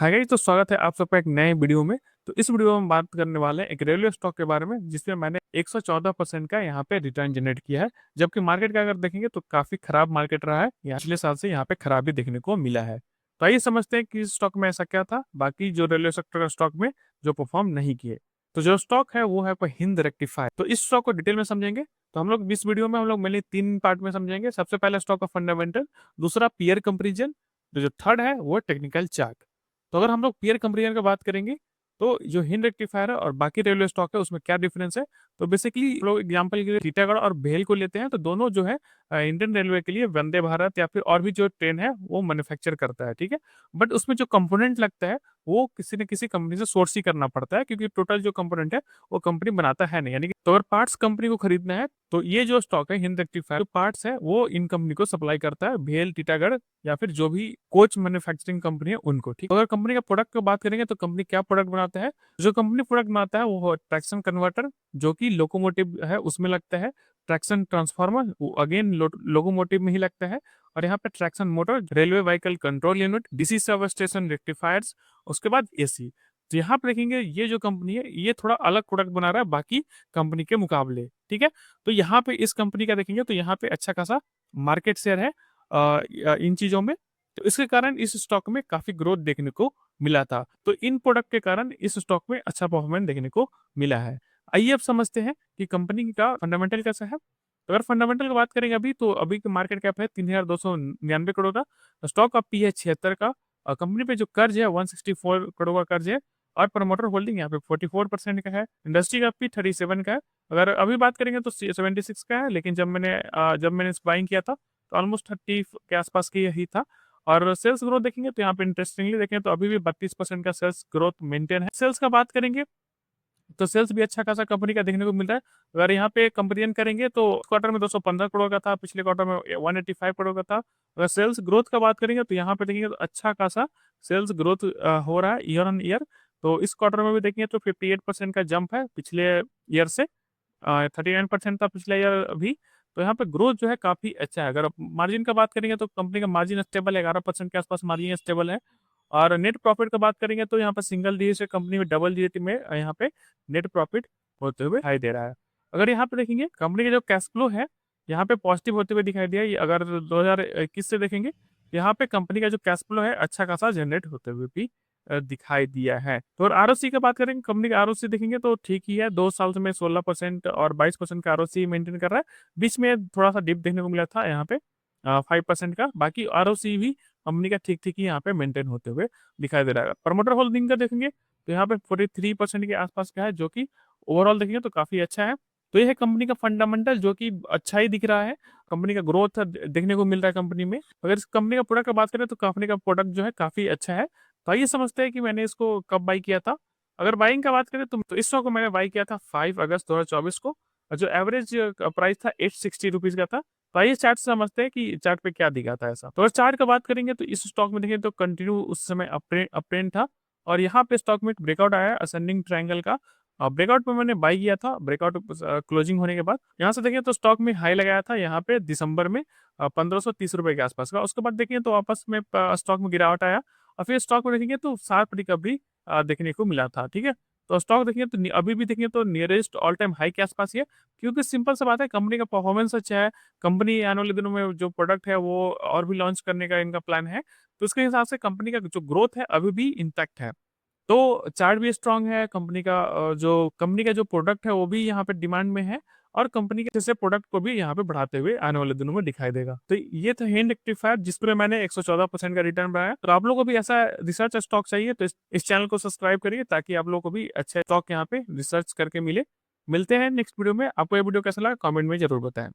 Hi guys, तो स्वागत है आप सबका एक नए वीडियो में। तो इस वीडियो में हम बात करने वाले हैं एक रेलवे स्टॉक के बारे में, जिसमें मैंने 114% का यहाँ पे रिटर्न जनरेट किया है। जबकि मार्केट का अगर देखेंगे तो काफ़ी खराब मार्केट रहा है, या पिछले साल से यहाँ पे खराबी देखने को मिला है। तो आइए समझते हैं कि इस स्टॉक में ऐसा क्या था, बाकी जो रेलवे सेक्टर का स्टॉक में जो परफॉर्म नहीं किए। तो जो स्टॉक है वो है हिंद रेक्टिफाई। तो इस स्टॉक को डिटेल में समझेंगे। तो हम लोग इस वीडियो में हम लोग मेनली 3 पार्ट में समझेंगे। सबसे पहले स्टॉक का फंडामेंटल, दूसरा पीयर कंपेरिजन, तो जो थर्ड है वो टेक्निकल चार्ट। तो अगर हम लोग पीयर कंपेरिजन की बात करेंगे, तो जो हिंद रेक्टिफायर है और बाकी रेलवे स्टॉक है उसमें क्या डिफरेंस है। तो बेसिकली लोग एग्जांपल के लिए टीटागढ़ और भेल को लेते हैं, तो दोनों जो है इंडियन रेलवे के लिए वंदे भारत या फिर और भी जो ट्रेन है वो मैन्युफैक्चर करता है, ठीक है। बट उसमें जो कंपोनेंट लगता है वो किसी न किसी कंपनी से सोर्स ही करना पड़ता है, क्योंकि टोटल जो कंपोनेंट है वो कंपनी बनाता है नहीं। यानी कि तो अगर पार्ट्स कंपनी को खरीदना है तो ये जो स्टॉक है हिंद रेक्टिफायर, जो पार्ट्स है वो इन कंपनी को सप्लाई करता है, भेल, टीटागढ़ या फिर जो भी कोच मैन्युफैक्चरिंग कंपनी है उनको, ठीक। तो अगर कंपनी का प्रोडक्ट की बात करेंगे तो कंपनी क्या प्रोडक्ट बनाता है। जो कंपनी प्रोडक्ट बनाता है वो ट्रैक्शन कन्वर्टर, जो कि लोकोमोटिव है उसमें लगता है। ट्रैक्शन ट्रांसफार्मर वो अगेन लोकोमोटिव में ही लगता है। और यहाँ पे traction motor, railway vehicle control unit, DC sub station rectifiers, उसके बाद एसी। तो यहाँ पे देखेंगे ये जो कंपनी है ये थोड़ा अलग प्रोडक्ट बना रहा है बाकी कंपनी के मुकाबले, ठीक है। तो यहाँ पे इस कंपनी का देखेंगे तो यहाँ पे अच्छा खासा मार्केट शेयर है इन चीजों में। तो इसके कारण इस स्टॉक में काफी ग्रोथ देखने को मिला था। तो इन प्रोडक्ट के कारण इस स्टॉक में अच्छा परफॉर्मेंस देखने को मिला है। आइए अब समझते हैं कि कंपनी का फंडामेंटल कैसा है। तो अगर फंडामेंटल की बात करेंगे अभी, तो अभी का मार्केट कैप है 3299 करोड़ का। स्टॉक का पी है 76 का। कंपनी पे जो कर्ज है 164 करोड़ का कर्ज है। और प्रमोटर होल्डिंग यहाँ पे 44% का है। इंडस्ट्री का पी 37 का है। अगर अभी बात करेंगे तो 76 का है, लेकिन जब मैंने बाइंग किया था तो ऑलमोस्ट 30 के आसपास की यही था। और सेल्स ग्रोथ देखेंगे तो यहाँ पे इंटरेस्टिंगली देखें तो अभी भी 32% का सेल्स ग्रोथ मेंटेन है। सेल्स का बात करेंगे तो सेल्स भी अच्छा खासा कंपनी का देखने को मिल रहा है। अगर यहाँ पे कंपेरिजन करेंगे तो क्वार्टर में 215 करोड़ का था, पिछले क्वार्टर में 185 करोड़ का था। अगर सेल्स ग्रोथ का बात करेंगे तो यहाँ पे देखेंगे तो अच्छा खासा सेल्स ग्रोथ हो रहा है ईयर ऑन ईयर। तो इस क्वार्टर में भी देखेंगे तो 58% का जंप है पिछले ईयर से। 39% था पिछले ईयर भी। तो यहाँ पे ग्रोथ जो है काफी अच्छा है। अगर मार्जिन का बात करेंगे तो कंपनी का मार्जिन स्टेबल है, 11% के आसपास मार्जिन स्टेबल है। और नेट प्रॉफिट का बात करेंगे तो यहाँ पर सिंगल डिजिट से कंपनी में डबल डिजिट में यहाँ पे नेट प्रॉफिट होते हुए दिखाई दे रहा है। अगर यहाँ पे देखेंगे कंपनी का जो कैश फ्लो है यहाँ पे पॉजिटिव होते हुए दिखाई दिया। ये अगर 2021 से देखेंगे यहाँ पे कंपनी का जो कैश फ्लो है अच्छा खासा जनरेट होते हुए भी दिखाई दिया है। तो और आरओसी की बात करेंगे, कंपनी का आरओसी देखेंगे तो ठीक ही है। 2 साल में 16% और 22% का आरओसी मेंटेन कर रहा है। बीच में थोड़ा सा डिप देखने को मिला था यहाँ पे 5% का। बाकी आरओसी भी कंपनी का ठीक ठीक ही यहाँ पे मेंटेन होते हुए दिखाई दे रहा है। प्रमोटर होल्डिंग का देखेंगे तो यहाँ पे 43% के आसपास का है, जो कि ओवरऑल देखेंगे तो काफी अच्छा है। तो ये है कंपनी का फंडामेंटल, जो कि अच्छा ही दिख रहा है। कंपनी का ग्रोथ देखने को मिल रहा है कंपनी में। अगर इस कंपनी का प्रोडक्ट का बात करें तो कंपनी का प्रोडक्ट जो है काफी अच्छा है। तो आइए समझते हैं कि मैंने इसको कब बाई किया था। अगर बाइंग का बात करें तो इस स्टॉक को मैंने बाई किया था 5 अगस्त 2024 को। और जो एवरेज प्राइस था 860 रुपीज का था। तो आइए चार्ट से समझते हैं कि चार्ट पे क्या दिखा था ऐसा। तो अगर चार्ट का बात करेंगे तो इस स्टॉक में देखें तो कंटिन्यू उस समय अपट्रेंड था। और यहाँ पे स्टॉक में एक ब्रेकआउट आया असेंडिंग ट्रायंगल का। ब्रेकआउट पे मैंने बाई किया था, ब्रेकआउट क्लोजिंग होने के बाद। यहाँ से देखें तो स्टॉक में हाई लगाया था यहाँ पे दिसंबर में 1530 रुपए के आसपास का। उसके बाद देखें तो वापस में स्टॉक में गिरावट आया। और फिर स्टॉक में देखेंगे तो शार्प रिकवरी देखने को मिला था, ठीक है। तो स्टॉक देखेंगे तो अभी भी देखेंगे तो नियरेस्ट ऑल टाइम हाई के आसपास ही है। क्योंकि सिंपल सा बात है, कंपनी का परफॉर्मेंस अच्छा है। कंपनी आने वाले दिनों में जो प्रोडक्ट है वो और भी लॉन्च करने का इनका प्लान है। तो उसके हिसाब से कंपनी का जो ग्रोथ है अभी भी इंटैक्ट है। तो चार्ट भी स्ट्रांग है कंपनी का। जो कंपनी का जो प्रोडक्ट है वो भी यहाँ पे डिमांड में है। और कंपनी के जैसे प्रोडक्ट को भी यहाँ पे बढ़ाते हुए आने वाले दिनों में दिखाई देगा। तो ये था हिंद रेक्टिफायर, जिसपे मैंने 114% का रिटर्न बनाया। तो आप लोगों को भी ऐसा रिसर्च स्टॉक चाहिए तो इस चैनल को सब्सक्राइब करिए, ताकि आप लोगों को भी अच्छे स्टॉक यहाँ पे रिसर्च करके मिले। मिलते हैं नेक्स्ट वीडियो में। आपको ये वीडियो कैसा लगा कमेंट में जरूर बताएं।